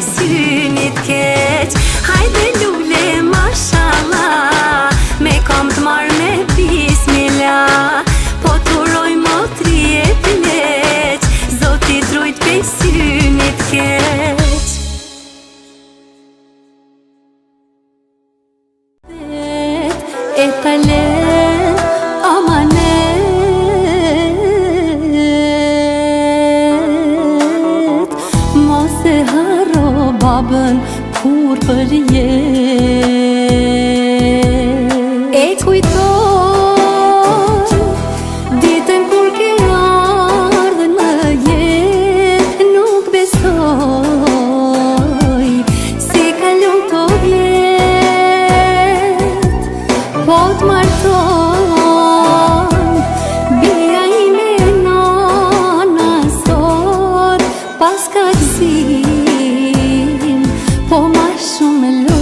synit keq. Hajde lule mashallah, me kam t'mar me bismillah. Po t'uroj motri e pleq, Zoti trujt pe synit keq. E talen amanet, mos e haro babën kur për jet. E kujtoj ditën kur ke ardhur në jetë, nuk besoj si kalon to vjet. Po t'marton bia ime nana sot, pas ka gzim, po ma shumë lot.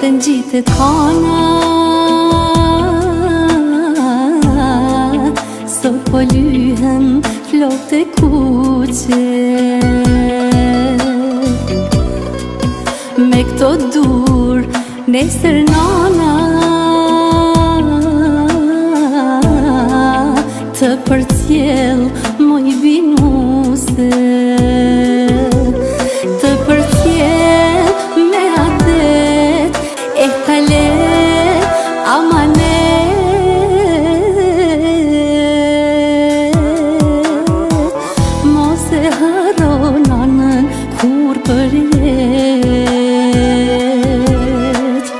Të ngjitet hana, sot po lyhen flokët e kuqe. Me këto dur nesër nana të përcjell moj binuse, të përcjell me adet e talet amanet. Mos e haro nanën kur për jet.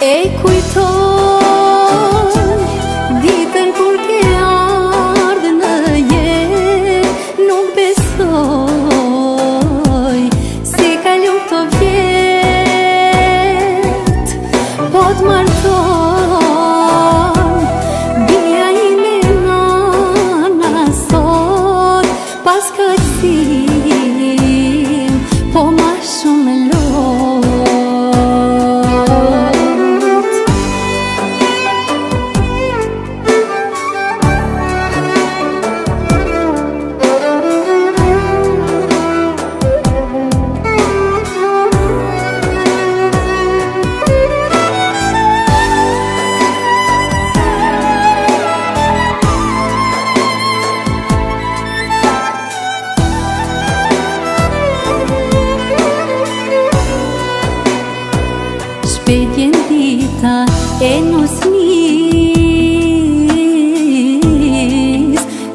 E kujtoj ditën kur ke ardhur në jetë, nuk besoj si kalon to vjet. Po t'marton bia ime nana sot, pas ka gzim, po ma shumë lot. Shpejt jen dita e nusnis,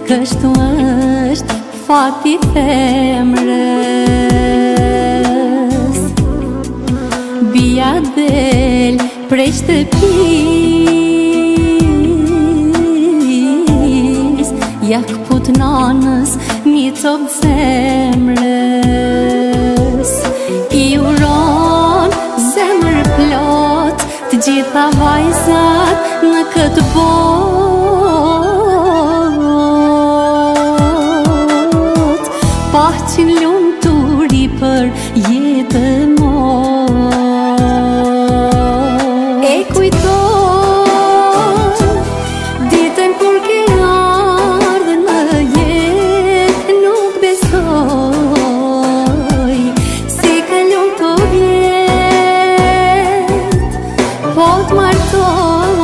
kështu është fati femrës. Bia del prej shtëpis, ja këput nanës një cop zemrës. I uron zemër plot të gjitha vajzat në këtë bot, paqin lumturi për jetën mot. E kujtoj ditën kur ke ardhur në jetë, nuk besoj si kalon to vjet. Po t'marton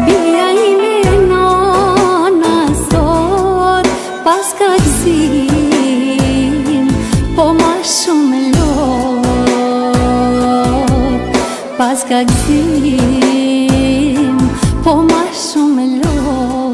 bia ime nana sot, pas ka gzim, po ma shumë lot. Pas ka gzim, po ma shumë lot.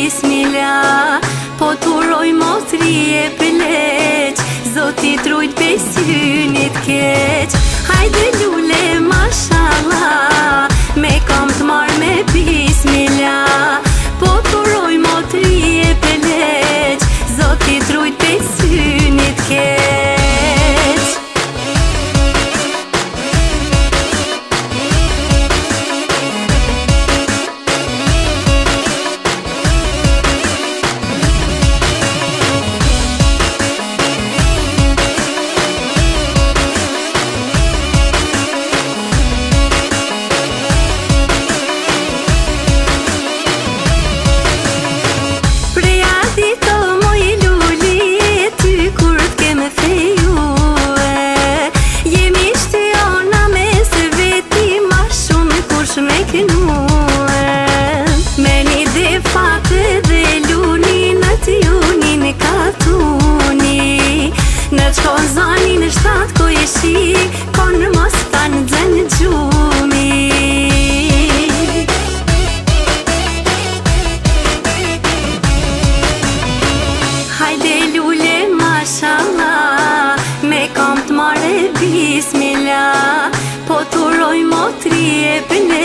bismillah. Po t'uroj motri e përleq, Zotit rujt pe synit keq. Hajde lule mashallah, me kam t'mar me bismillah. Po t'uroj motri e përleq, Zotit rujt pe synit keq. Në qkon zani në shtatë ko jeshi, konë mos ta në dzenë gjumi. Hajde lule mashallah, me kam t'mare bismillah. Po t'uroj motri e pële